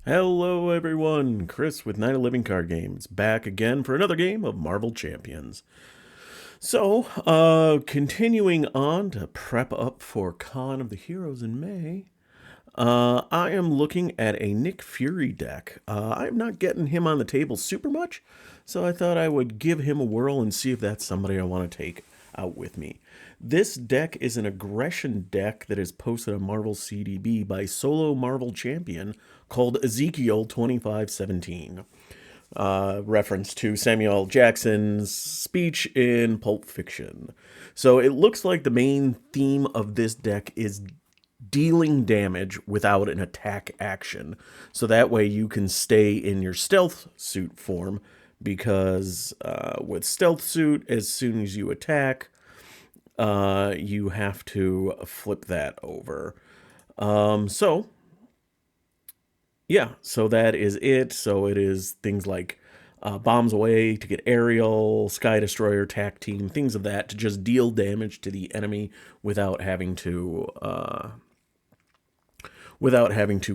Hello everyone, Chris with Night of Living Card Games, back again for another game of Marvel Champions. So, continuing on to prep up for Con of the Heroes in May, I am looking at a Nick Fury deck. I'm not getting him on the table super much, so I thought I would give him a whirl and see if that's somebody I want to take out with me. This deck is an aggression deck that is posted on Marvel CDB by SoloMarvelChampion called Ezekiel 2517. Reference to Samuel Jackson's speech in Pulp Fiction. So it looks like the main theme of this deck is dealing damage without an attack action. So that way you can stay in your stealth suit form because with stealth suit, as soon as you attack, you have to flip that over. So yeah, so that is it. So it is things like bombs away to get aerial, sky destroyer, tac team, things of that to just deal damage to the enemy without having to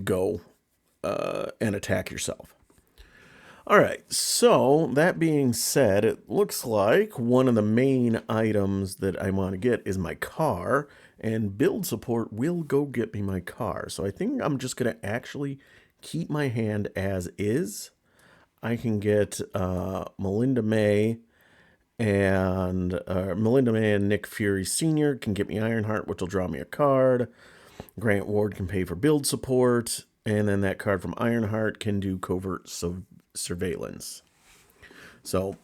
go and attack yourself. All right, so that being said, it looks like one of the main items that I want to get is my car, and build support will go get me my car. So I think I'm just going to actually keep my hand as is. I can get Melinda May and Nick Fury Sr. can get me Ironheart, which will draw me a card. Grant Ward can pay for build support, and then that card from Ironheart can do covert surveillance. So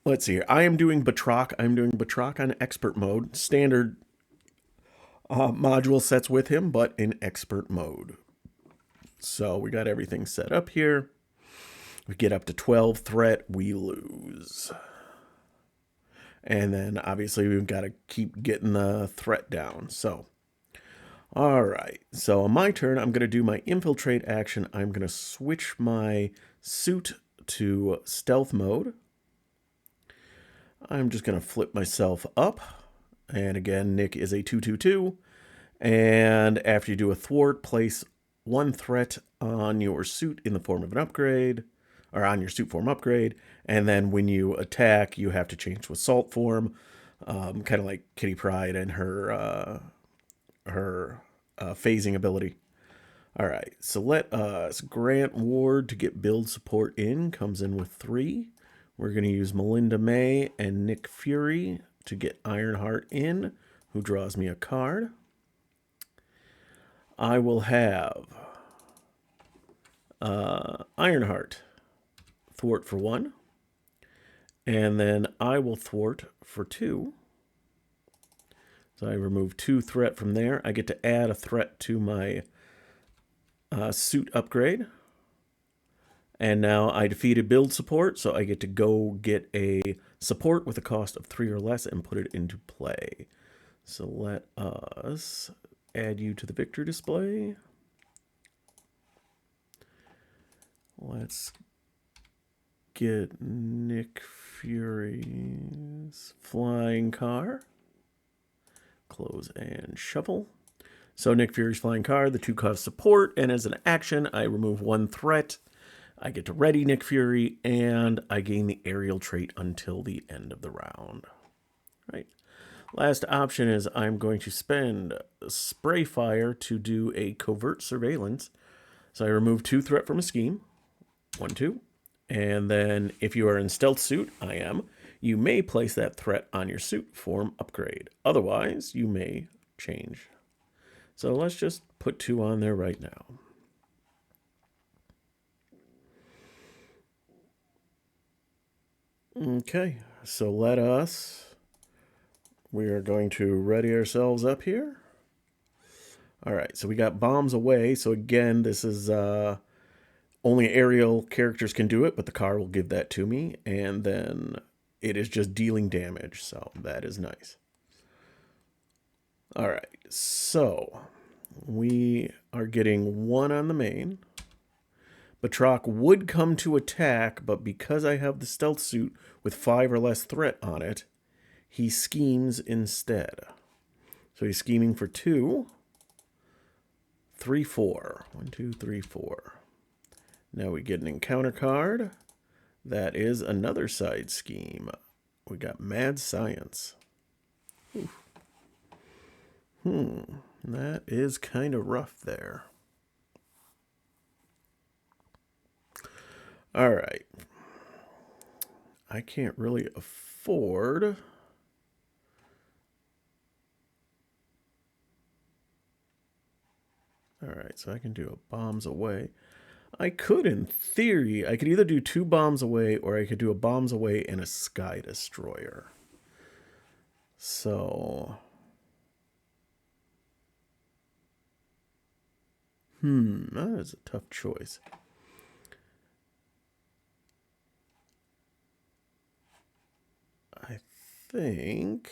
let's see here. I am doing Batroc. I'm doing Batroc on expert mode. Standard module sets with him, but in expert mode. So we got everything set up here. We get up to 12 threat, we lose. And then obviously we've got to keep getting the threat down. So, all right. So on my turn, I'm going to do my infiltrate action. I'm going to switch my suit to stealth mode. I'm just going to flip myself up. And again, Nick is a 2/2/2. And after you do a thwart, place one threat on your suit in the form of an upgrade, or on your suit form upgrade. And then when you attack, you have to change to assault form, kind of like Kitty Pryde and her phasing ability. All right, so let us Grant Ward to get build support in, comes in with 3. We're going to use Melinda May and Nick Fury to get Ironheart in, who draws me a card. I will have Ironheart thwart for 1, and then I will thwart for 2. So I remove 2 threat from there. I get to add a threat to my suit upgrade. And now I defeated build support, so I get to go get a support with a cost of 3 or less and put it into play. So let us add you to the victory display. Let's get Nick Fury's flying car. Close and shuffle. So Nick Fury's flying car, the 2 cost support, and as an action, I remove 1 threat. I get to ready Nick Fury, and I gain the aerial trait until the end of the round. Right. Last option is I'm going to spend Spray Fire to do a covert surveillance. So I remove 2 threat from a scheme. 1, 2. And then if you are in stealth suit, I am, you may place that threat on your suit form upgrade. Otherwise, you may change. So let's just put 2 on there right now. Okay, so we are going to ready ourselves up here. All right, so we got bombs away. So again, this is only aerial characters can do it, but the car will give that to me. And then it is just dealing damage, so that is nice. All right, so we are getting 1 on the main. Batroc would come to attack, but because I have the stealth suit with 5 or less threat on it, he schemes instead. So he's scheming for 2. 3, 4. 1, 2, 3, 4. Now we get an encounter card. That is another side scheme. We got Mad Science. That is kind of rough there. All right. I can't really afford... All right, so I can do a bombs away. I could, in theory, I could either do 2 bombs away or I could do a bombs away and a sky destroyer. So... that is a tough choice. I think...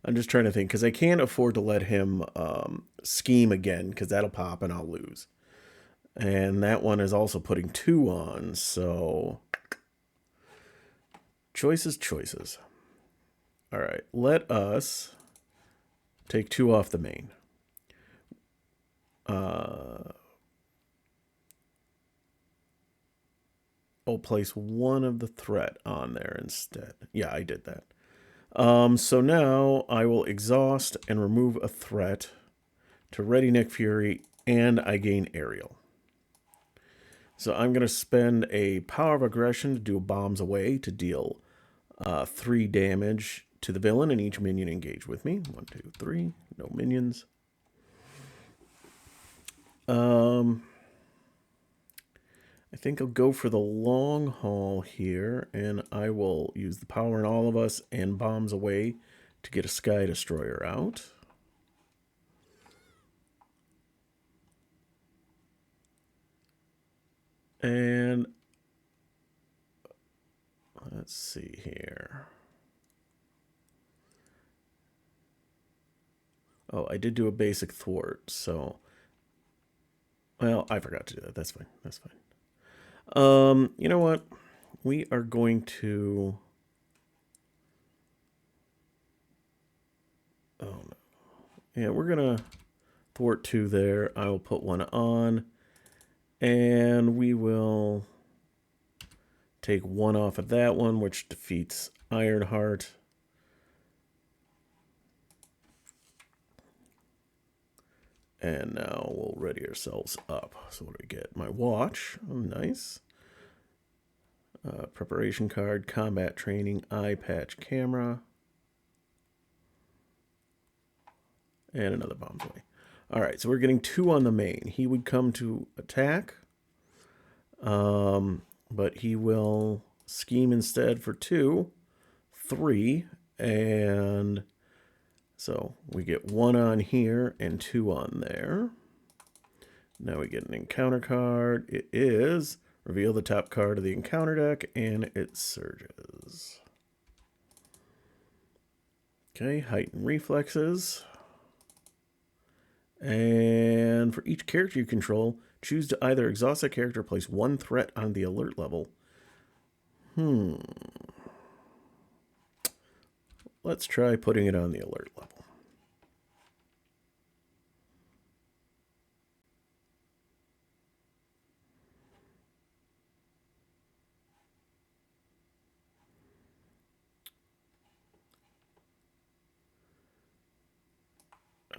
I'm just trying to think, because I can't afford to let him scheme again, because that'll pop and I'll lose. And that one is also putting 2 on, so... Choices. All right, let us take 2 off the main. I'll place 1 of the threat on there instead. Yeah, I did that. So now I will exhaust and remove a threat to ready Nick Fury, and I gain aerial. So I'm going to spend a power of aggression to do a bombs away to deal 3 damage to the villain and each minion engaged with me. 1, 2, 3. No minions. I think I'll go for the long haul here, and I will use the power in all of us and bombs away to get a sky destroyer out. And let's see here. Oh, I did do a basic thwart, so... Well, I forgot to do that. That's fine. That's fine. You know what? We are going to... Oh, no. Yeah, we're going to thwart 2 there. I will put 1 on. And we will take 1 off of that one, which defeats Ironheart. And now we'll ready ourselves up. So what do we get? My watch. Oh, nice. Preparation card, combat training, eye patch camera. And another bombs away. All right, so we're getting 2 on the main. He would come to attack. But he will scheme instead for 2, 3, and so we get 1 on here and 2 on there. Now we get an encounter card. It is reveal the top card of the encounter deck, and it surges. Okay, heighten reflexes. And for each character you control, choose to either exhaust a character or place 1 threat on the alert level. Let's try putting it on the alert level.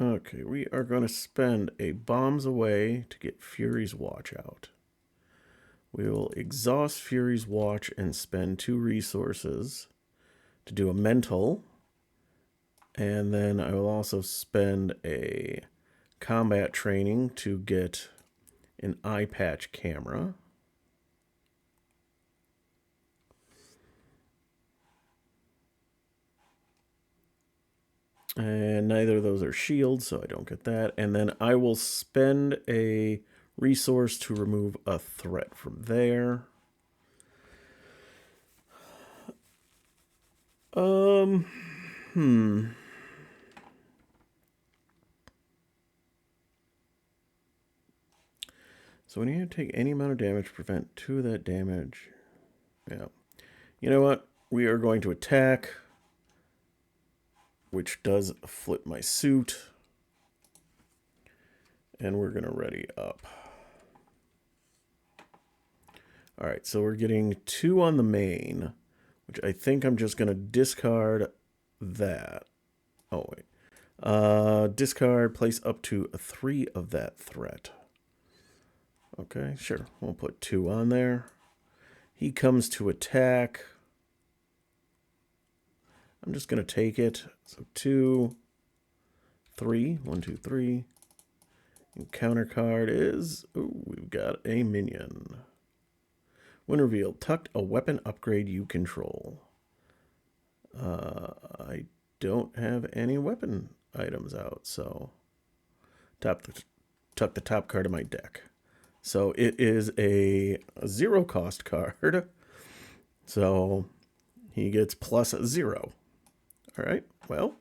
Okay, we are going to spend a bombs away to get Fury's Watch out. We will exhaust Fury's Watch and spend 2 resources to do a mental. And then I will also spend a combat training to get an eye patch camera. And neither of those are shields, so I don't get that. And then I will spend a resource to remove a threat from there. So when you take any amount of damage, prevent 2 of that damage. Yeah. You know what? We are going to attack, which does flip my suit. And we're going to ready up. All right, so we're getting 2 on the main, which I think I'm just going to discard that. Oh, wait. Discard, place up to 3 of that threat. Okay, sure. We'll put 2 on there. He comes to attack. I'm just going to take it. So 2, 3. 1, 2, 3. And counter card is... Ooh, we've got a minion. When revealed, tucked a weapon upgrade you control. I don't have any weapon items out, so... Tuck the top card of my deck. So it is a 0 cost card. So he gets plus 0. All right, well.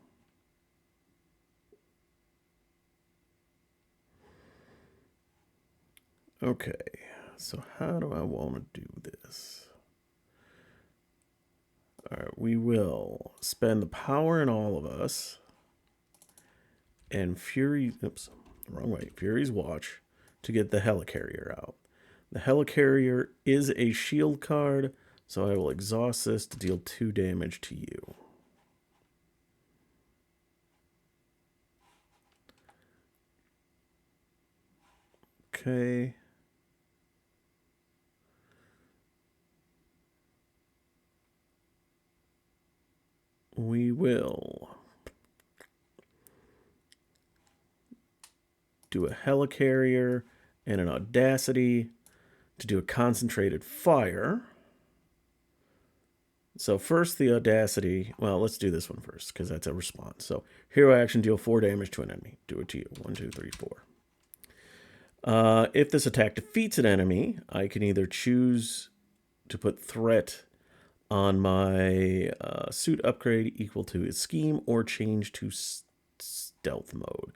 Okay, so how do I want to do this? All right, we will spend the power in all of us. And Fury, oops, wrong way, Fury's Watch to get the Helicarrier out. The Helicarrier is a shield card, so I will exhaust this to deal 2 damage to you. Okay. We will do a Helicarrier and an Audacity to do a concentrated fire. So first the Audacity, well, let's do this one first because that's a response. So hero action, deal 4 damage to an enemy. Do it to you. 1, 2, 3, 4. If this attack defeats an enemy, I can either choose to put threat on my suit upgrade equal to his scheme or change to stealth mode,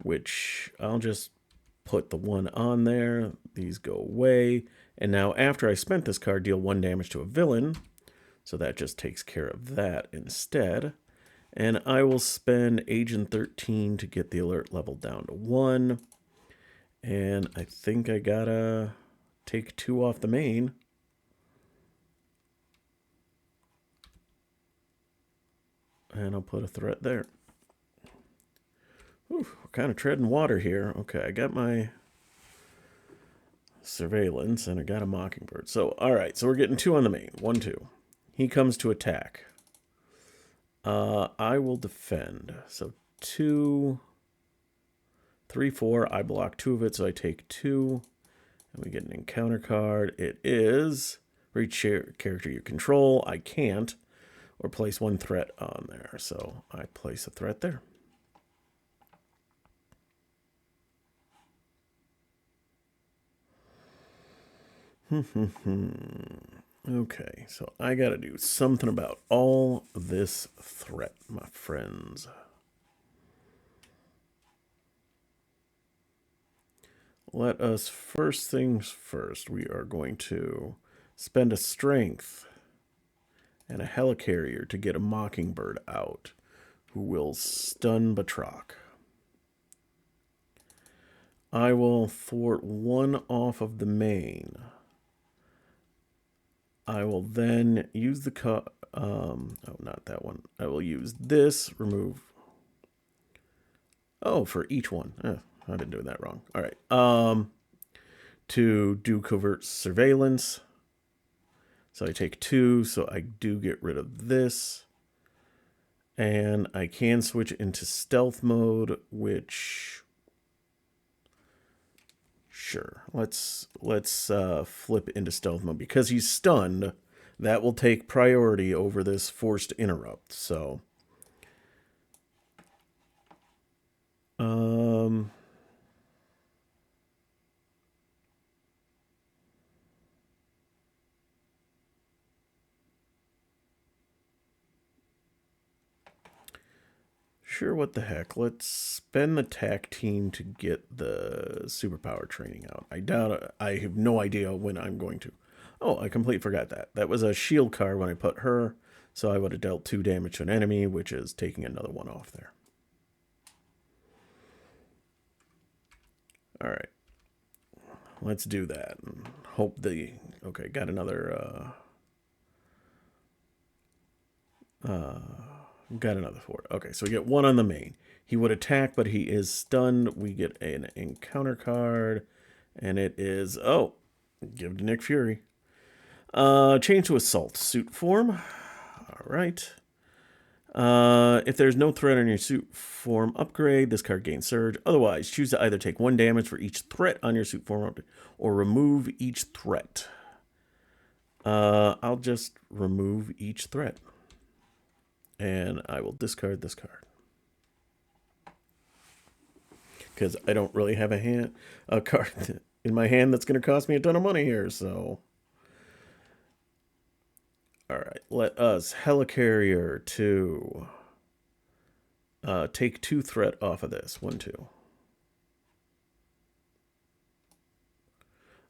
which I'll just put the 1 on there. These go away. And now after I spent this card, deal 1 damage to a villain. So that just takes care of that instead. And I will spend Agent 13 to get the alert level down to 1. And I think I gotta take 2 off the main. And I'll put a threat there. Whew, we're kind of treading water here. Okay, I got my surveillance and I got a Mockingbird. So, all right, so we're getting 2 on the main. 1, 2. He comes to attack. I will defend. So 2, 3, 4. I block 2 of it, so I take 2. And we get an encounter card. It is reach character you control. I can't. Or place 1 threat on there. So I place a threat there. Okay, so I gotta do something about all this threat, my friends. Let us, first things first, we are going to spend a strength and a Helicarrier to get a Mockingbird out, who will stun Batroc. I will thwart 1 off of the main. I will then use the oh, not that one. I will use this, remove. Oh, for each one. I've been doing that wrong. All right. To do covert surveillance. So I take 2, so I do get rid of this. And I can switch into stealth mode, which... Sure, let's flip into stealth mode. Because he's stunned, that will take priority over this forced interrupt. So... Sure, what the heck. Let's spend the TAC team to get the superpower training out. I doubt it. I have no idea when I'm going to. Oh, I completely forgot that. That was a shield card when I put her, so I would have dealt 2 damage to an enemy, which is taking another 1 off there. All right. Let's do that. Hope the... Okay, got another... got another fort. Okay, so we get one on the main. He would attack, but he is stunned. We get an encounter card, and it is... Oh, give to Nick Fury. Change to assault. Suit form. All right. If there's no threat on your suit form upgrade, this card gains surge. Otherwise, choose to either take 1 damage for each threat on your suit form upgrade, or remove each threat. I'll just remove each threat. And I will discard this card. Because I don't really have a card in my hand that's going to cost me a ton of money here, so... Alright, let us Helicarrier to take 2 threat off of this. 1, 2.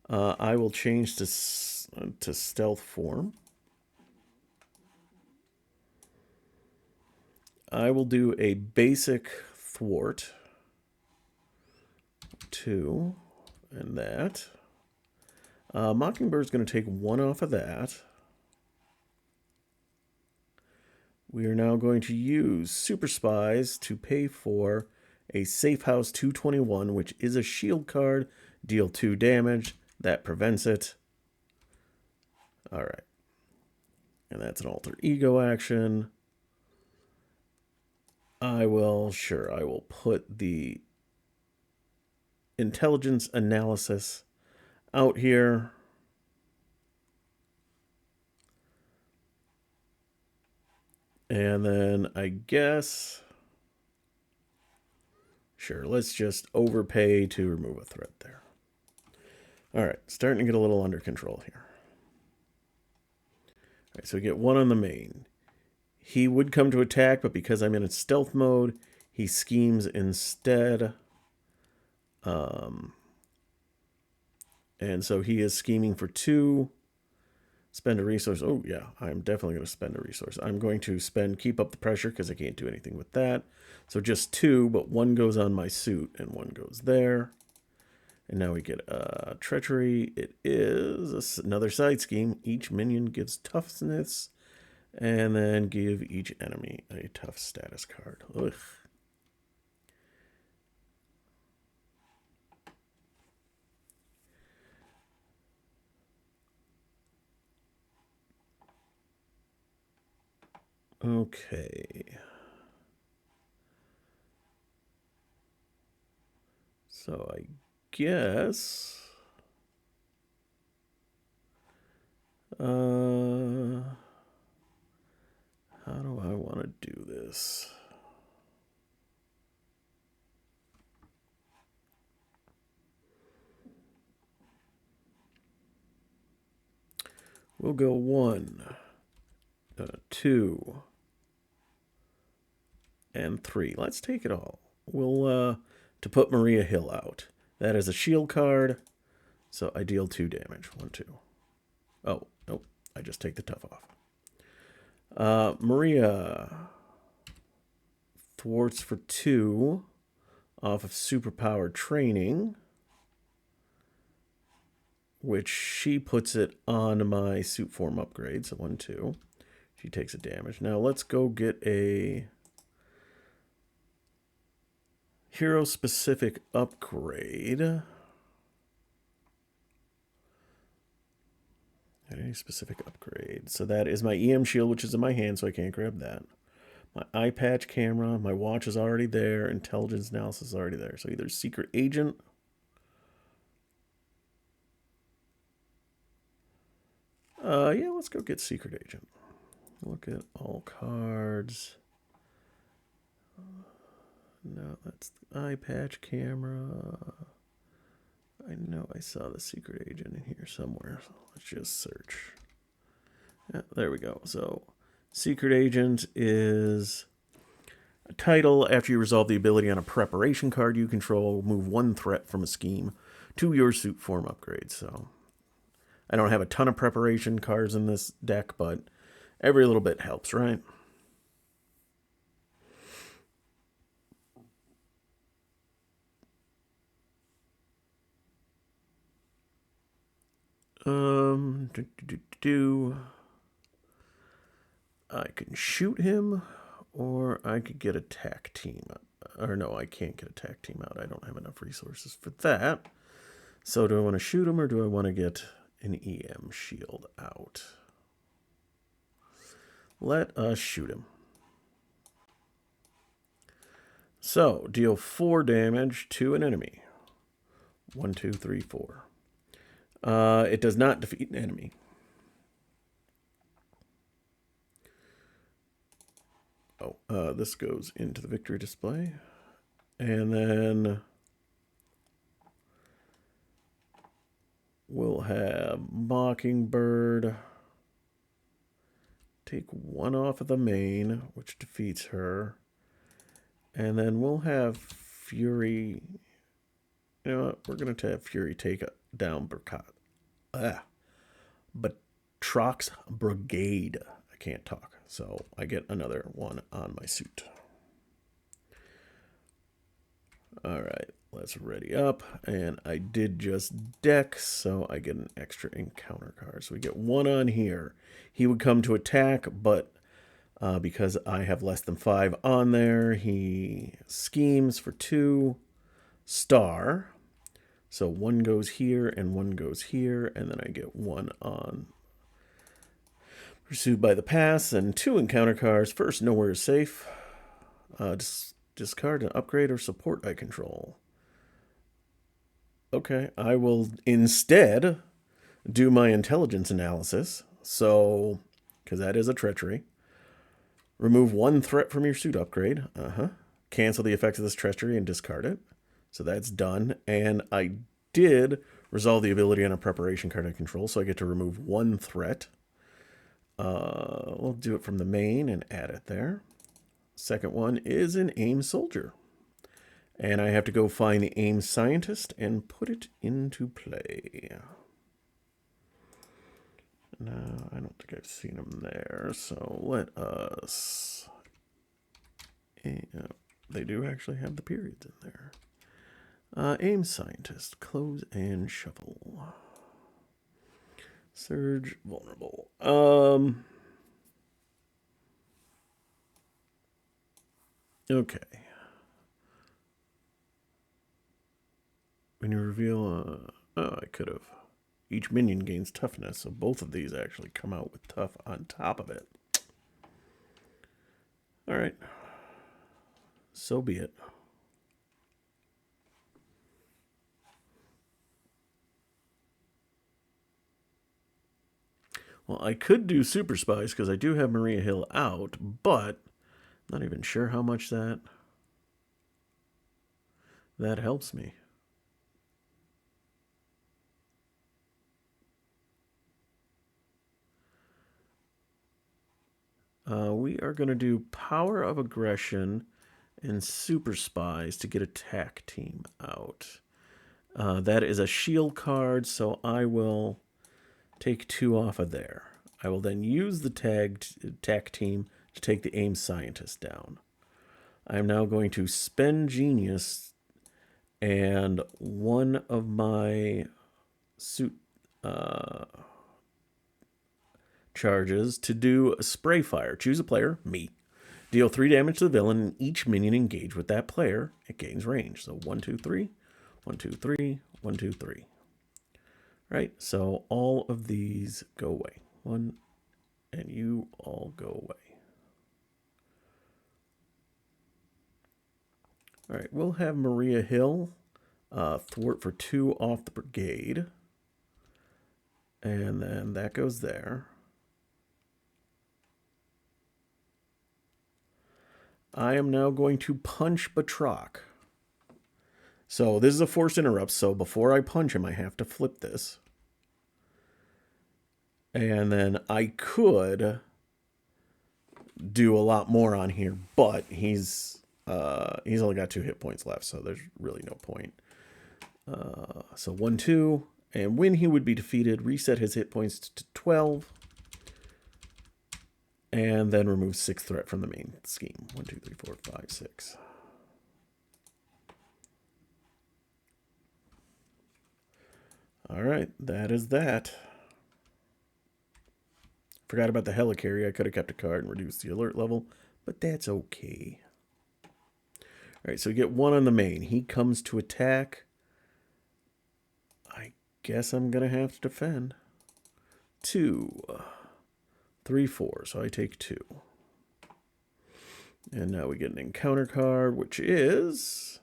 I will change to stealth form. I will do a basic thwart. 2. And that. Mockingbird's going to take 1 off of that. We are now going to use Super Spies to pay for a Safe House 221, which is a shield card. Deal 2 damage. That prevents it. All right. And that's an alter ego action. I will put the intelligence analysis out here. And then I guess, sure, let's just overpay to remove a threat there. All right, starting to get a little under control here. All right, so we get 1 on the main. He would come to attack, but because I'm in a stealth mode, he schemes instead. And so he is scheming for 2. Spend a resource. Oh, yeah, I'm definitely going to spend a resource. I'm going to keep up the pressure because I can't do anything with that. So just 2, but 1 goes on my suit and 1 goes there. And now we get treachery. It is another side scheme. Each minion gives toughness, and then give each enemy a tough status card. Ugh. Okay. So I guess... how do I want to do this? We'll go 1, 2, and 3. Let's take it all. We'll, to put Maria Hill out. That is a shield card, so I deal 2 damage. 1, 2. Oh, nope. I just take the tough off. Maria thwarts for 2 off of superpower training, which she puts it on my suit form upgrade. So 1, 2. She takes a damage. Now let's go get a hero-specific upgrade. Any specific upgrade. So that is my EM shield, which is in my hand, so I can't grab that. My eye patch camera, my watch is already there. Intelligence analysis is already there. So either secret agent. Yeah, let's go get secret agent. Look at all cards. No, that's the eye patch camera. I know I saw the secret agent in here somewhere. So let's just search. Yeah, there we go. So secret agent is a title. After you resolve the ability on a preparation card you control, move 1 threat from a scheme to your suit form upgrade. So I don't have a ton of preparation cards in this deck, but every little bit helps, right? I can shoot him, or I could get a tack team. Or no, I can't get a tack team out. I don't have enough resources for that. So do I want to shoot him, or do I want to get an EM shield out? Let us shoot him. So, deal 4 damage to an enemy. 1, 2, 3, 4. It does not defeat an enemy. Oh, this goes into the victory display. And then we'll have Mockingbird take 1 off of the main, which defeats her. And then we'll have Fury. You know what? We're going to have Fury take down Batroc's Brigade. I can't talk, so I get another one on my suit. All right, let's ready up. And I did just deck, so I get an extra encounter card. So we get 1 on here. He would come to attack, but because I have less than 5 on there, he schemes for 2 star. So 1 goes here and 1 goes here, and then I get 1 on Pursued by the Pass and 2 encounter cards. First, Nowhere is Safe. Discard an upgrade or support I control. Okay, I will instead do my intelligence analysis. So, because that is a treachery. Remove 1 threat from your suit upgrade. Cancel the effects of this treachery and discard it. So that's done. And I did resolve the ability on a preparation card I control, so I get to remove 1 threat. We'll do it from the main and add it there. Second one is an AIM Soldier. And I have to go find the AIM Scientist and put it into play. No, I don't think I've seen him there, so let us... they do actually have the periods in there. AIM Scientist, close and shuffle. Surge, vulnerable. Okay. When you reveal... oh, I could have... Each minion gains toughness, so both of these actually come out with tough on top of it. Alright. So be it. Well, I could do Super Spies because I do have Maria Hill out, but I'm not even sure how much that helps me. We are going to do Power of Aggression and Super Spies to get a tack team out. That is a shield card, so I will take 2 off of there. I will then use the tack team to take the AIM Scientist down. I am now going to spend Genius and 1 of my suit charges to do a Spray Fire. Choose a player, me. Deal 3 damage to the villain, and each minion engaged with that player, it gains range. So 1, 2, 3, 1, 2, 3, 1, 2, 3. Right, so all of these go away. 1, and you all go away. All right, we'll have Maria Hill thwart for 2 off the brigade. And then that goes there. I am now going to punch Batroc. So this is a forced interrupt, so before I punch him, I have to flip this. And then I could do a lot more on here, but he's only got 2 hit points left, so there's really no point. So 1, 2, and when he would be defeated, reset his hit points to 12. And then remove 6 threat from the main scheme. 1, 2, 3, 4, 5, 6. All right, that is that. Forgot about the helicarrier. I could have kept a card and reduced the alert level, but that's okay. All right, so we get 1 on the main. He comes to attack. I guess I'm going to have to defend. 2, 3, 4. So I take 2. And now we get an encounter card, which is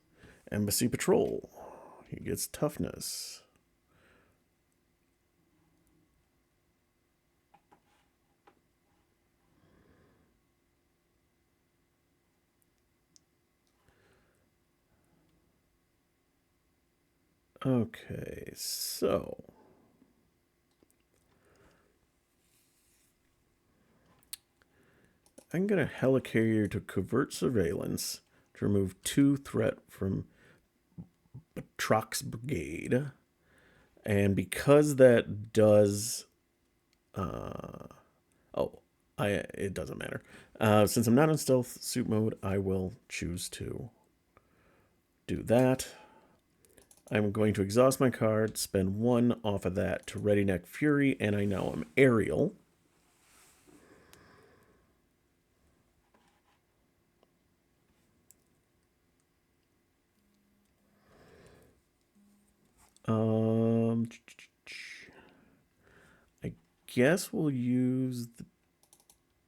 Embassy Patrol. He gets toughness. Okay, so I'm going to helicarrier to covert surveillance to remove 2 threat from Batroc's brigade. And because that does... it doesn't matter. Since I'm not in stealth suit mode, I will choose to do that. I'm going to exhaust my card, spend 1 off of that to Ready Neck Fury, and I know I'm aerial. I guess we'll use the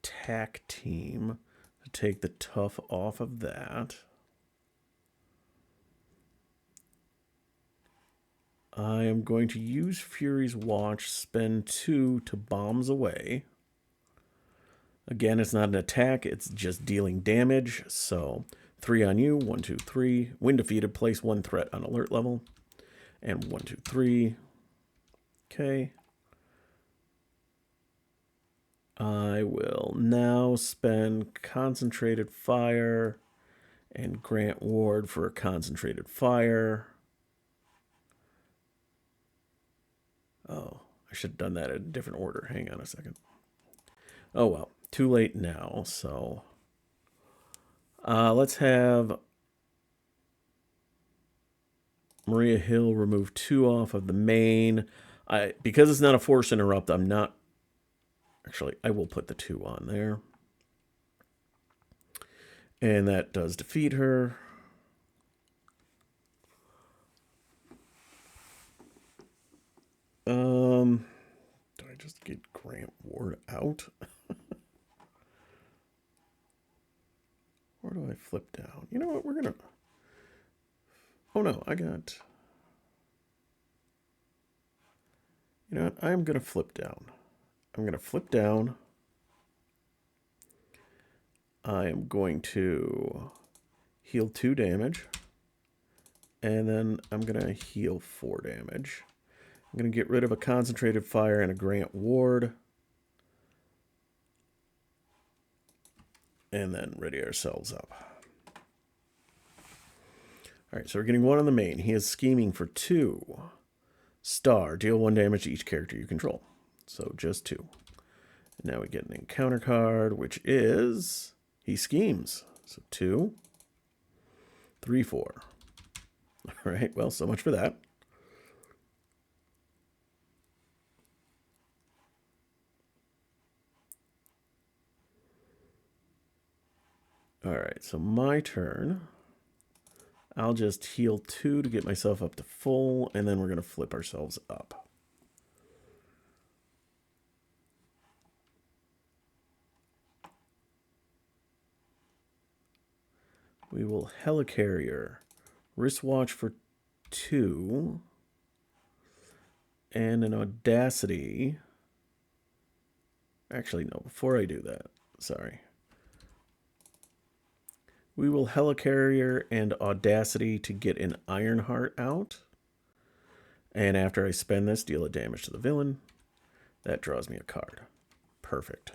tack team to take the tough off of that. I am going to use Fury's Watch, spend 2 to bombs away. Again, it's not an attack, it's just dealing damage. So 3 on you, 1, 2, 3. When defeated, place 1 threat on alert level. And 1, 2, 3. Okay. I will now spend Concentrated Fire and grant Ward for a Concentrated Fire. Oh, I should have done that in a different order. Hang on a second. Oh, well. Too late now, so... let's have Maria Hill remove 2 off of the main. Because it's not a force interrupt, I'm not... Actually, I will put the 2 on there. And that does defeat her. Did I just get Grant Ward out? Or do I flip down? You know what? We're going to... Oh, no. I got... You know what? I'm going to flip down. I'm going to flip down. I am going to heal 2 damage. And then I'm going to heal 4 damage. I'm going to get rid of a Concentrated Fire and a Grant Ward. And then ready ourselves up. All right, so we're getting 1 on the main. He is scheming for 2. Star, deal 1 damage to each character you control. So just 2. And now we get an encounter card, which is... He schemes. So 2, 3, 4. All right, well, so much for that. All right, so my turn. I'll just heal 2 to get myself up to full, and then we're going to flip ourselves up. We will helicarrier, wristwatch for 2, and an audacity. Actually, no, before I do that, sorry. We will helicarrier and audacity to get an Ironheart out. And after I spend this, deal a damage to the villain. That draws me a card. Perfect.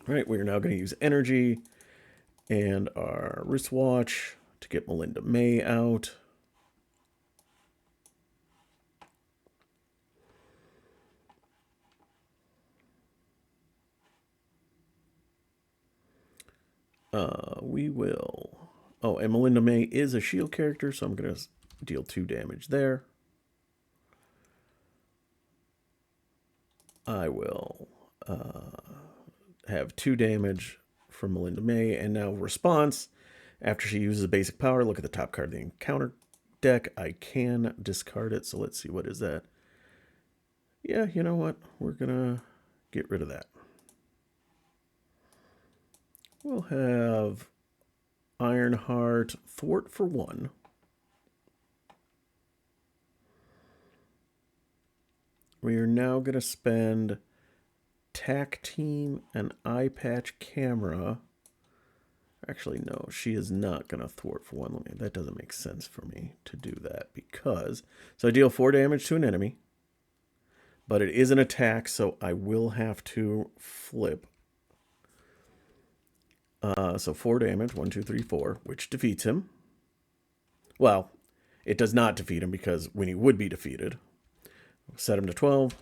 All right, we are now going to use energy and our wristwatch to get Melinda May out. We will... Oh, and Melinda May is a shield character, so I'm going to deal 2 damage there. I will have 2 damage from Melinda May. And now response, after she uses a basic power, look at the top card of the encounter deck. I can discard it, so let's see, what is that? Yeah, you know what? We're going to get rid of that. We'll have Ironheart thwart for 1. We are now going to spend Tac Team and Eye Patch Camera. Actually, no, she is not going to thwart for 1. That doesn't make sense for me to do that because... So I deal 4 damage to an enemy, but it is an attack, so I will have to flip. So 4 damage, 1, 2, 3, 4, which defeats him. Well, it does not defeat him because when he would be defeated, set him to 12.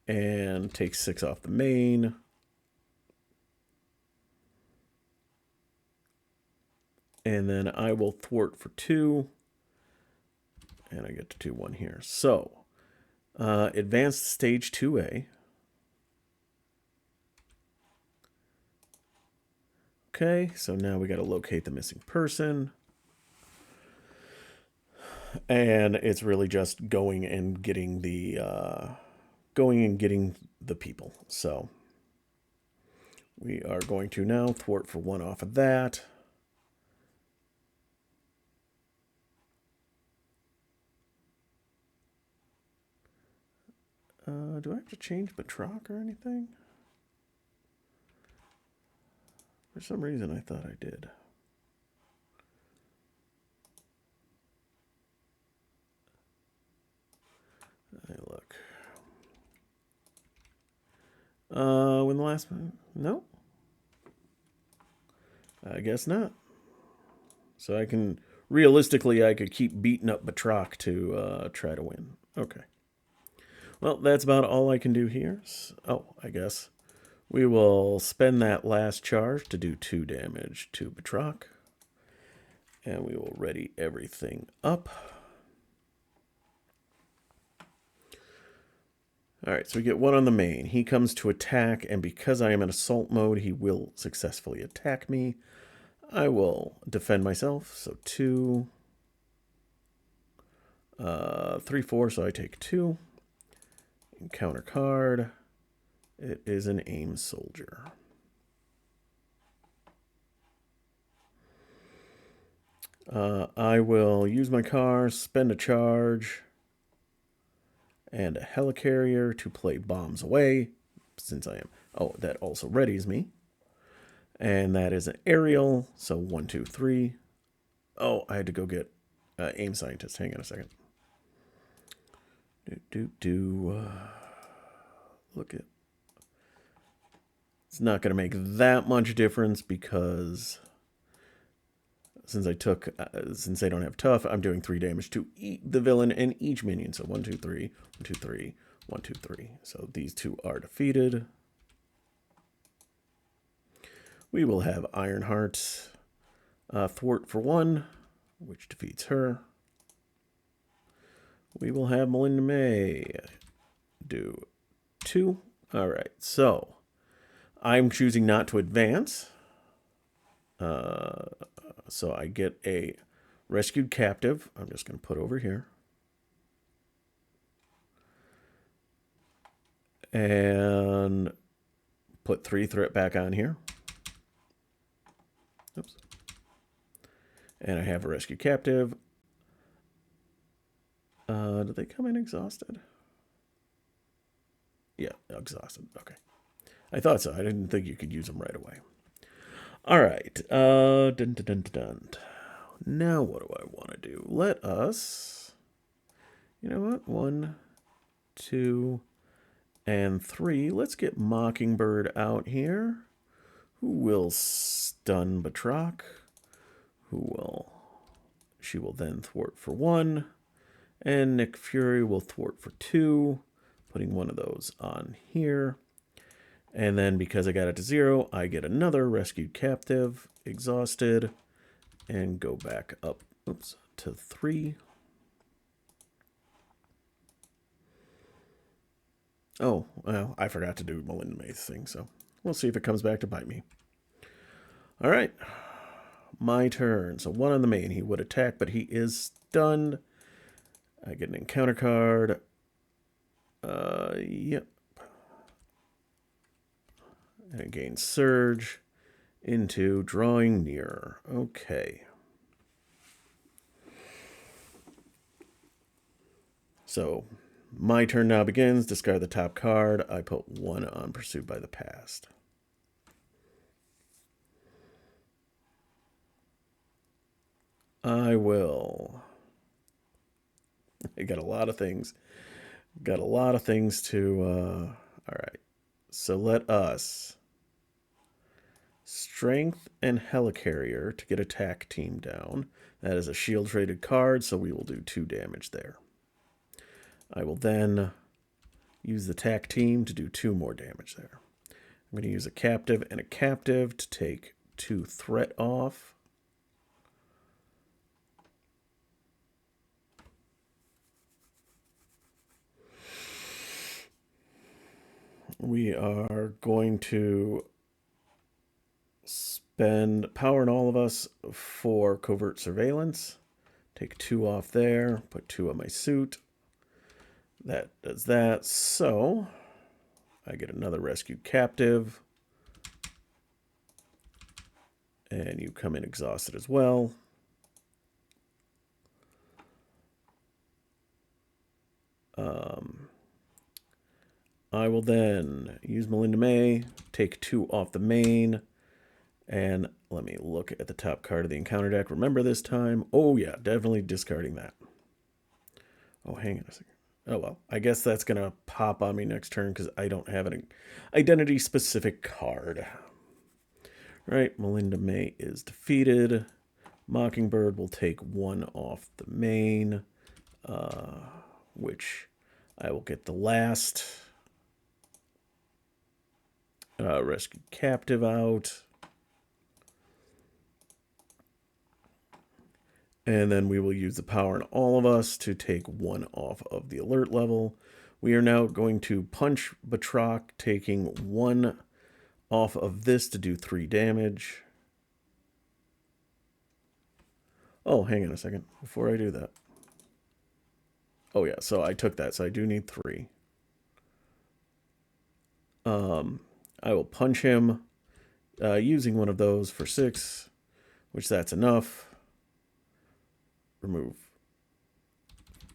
And take 6 off the main. And then I will thwart for 2. And I get to 2-1 here. So, advance to stage 2A. Okay, so now we got to locate the missing person. And it's really just going and getting the people. So we are going to now thwart for 1 off of that. Do I have to change Batroc or anything? For some reason, I thought I did. Hey, look. When the last one? No. I guess not. So I can, realistically, I could keep beating up Batroc to try to win. Okay. Well, that's about all I can do here. Oh, I guess we will spend that last charge to do 2 damage to Batroc. And we will ready everything up. Alright, so we get 1 on the main. He comes to attack, and because I am in assault mode, he will successfully attack me. I will defend myself, so 2, 3, 4, so I take 2. Encounter card. It is an aim soldier. I will use my car, spend a charge, and a helicarrier to play bombs away, since I am... Oh, that also readies me. And that is an aerial, so 1, 2, 3. Oh, I had to go get aim scientist. Hang on a second. Look at... It's not going to make that much difference because... Since they don't have tough, I'm doing 3 damage to the villain and each minion. So 1, 2, 3, 1, 2, 3, 1, 2, 3. So these 2 are defeated. We will have Ironheart thwart for 1, which defeats her. We will have Melinda May do 2. All right, so I'm choosing not to advance. So I get a rescued captive. I'm just going to put over here. And put 3 threat back on here. Oops. And I have a rescued captive. Do they come in exhausted? Yeah, exhausted. Okay. I thought so. I didn't think you could use them right away. All right. Dun, dun, dun, dun, dun. Now what do I want to do? Let us... You know what? 1, 2, and 3. Let's get Mockingbird out here. Who will stun Batroc? She will then thwart for 1. And Nick Fury will thwart for 2. Putting 1 of those on here. And then because I got it to 0, I get another rescued captive, exhausted, and go back up to 3. Oh, well, I forgot to do Melinda May's thing, so we'll see if it comes back to bite me. All right. My turn. So 1 on the main. He would attack, but he is stunned. I get an encounter card. Yep. And I gain Surge into Drawing Nearer. Okay. So my turn now begins. Discard the top card. I put 1 on Pursued by the Past. I will. I got a lot of things. Got a lot of things to... all right. So let us... Strength and Helicarrier to get attack team down. That is a shield traded card, so we will do 2 damage there. I will then use the attack team to do 2 more damage there. I'm going to use a captive and a captive to take 2 threat off. We are going to spend Power in All of Us for Covert Surveillance. Take 2 off there, put 2 on my suit. That does that. So I get another Rescue Captive. And you come in exhausted as well. I will then use Melinda May, take 2 off the main, and let me look at the top card of the encounter deck. Remember this time? Oh yeah, definitely discarding that. Oh, hang on a second. Oh well, I guess that's going to pop on me next turn because I don't have an identity-specific card. Right, Melinda May is defeated. Mockingbird will take 1 off the main, which I will get the last Rescue Captive out. And then we will use the Power in All of Us to take 1 off of the alert level. We are now going to punch Batroc, taking 1 off of this to do 3 damage. Oh, hang on a second before I do that. Oh yeah, so I took that, so I do need 3. I will punch him using one of those for 6, which that's enough. Remove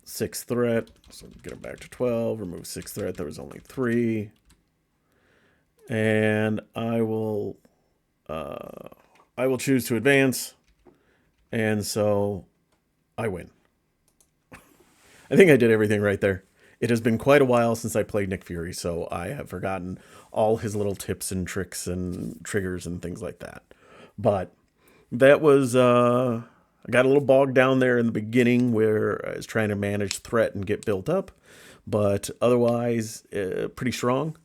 6 threat, so get him back to 12. Remove 6 threat, there was only 3. And I will choose to advance, and so I win. I think I did everything right there. It has been quite a while since I played Nick Fury, so I have forgotten all his little tips and tricks and triggers and things like that. But that was, I got a little bogged down there in the beginning where I was trying to manage threat and get built up, but otherwise, pretty strong.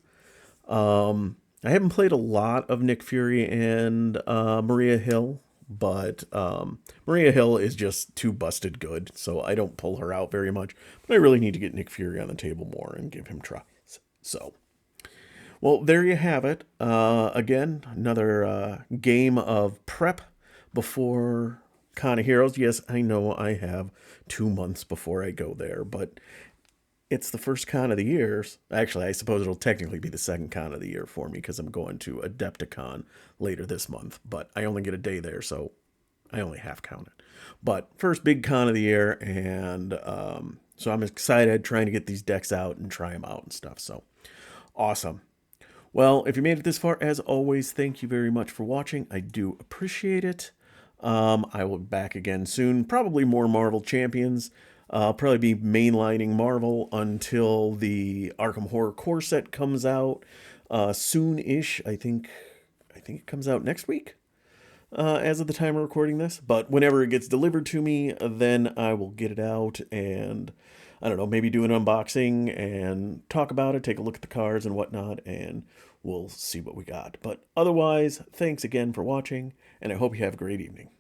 I haven't played a lot of Nick Fury and Maria Hill, but Maria Hill is just too busted good, so I don't pull her out very much. But I really need to get Nick Fury on the table more and give him tries. So, well, there you have it. Again, another game of prep before Con of Heroes. Yes, I know I have 2 months before I go there, but it's the first con of the year. Actually, I suppose it'll technically be the second con of the year for me because I'm going to Adepticon later this month. But I only get a day there, so I only half count it. But first big con of the year, and so I'm excited trying to get these decks out and try them out and stuff. So awesome. Well, if you made it this far, as always, thank you very much for watching. I do appreciate it. I will be back again soon. Probably more Marvel Champions. I'll probably be mainlining Marvel until the Arkham Horror Core set comes out soon-ish. I think it comes out next week, as of the time of recording this. But whenever it gets delivered to me, then I will get it out and, I don't know, maybe do an unboxing and talk about it, take a look at the cards and whatnot, and we'll see what we got. But otherwise, thanks again for watching, and I hope you have a great evening.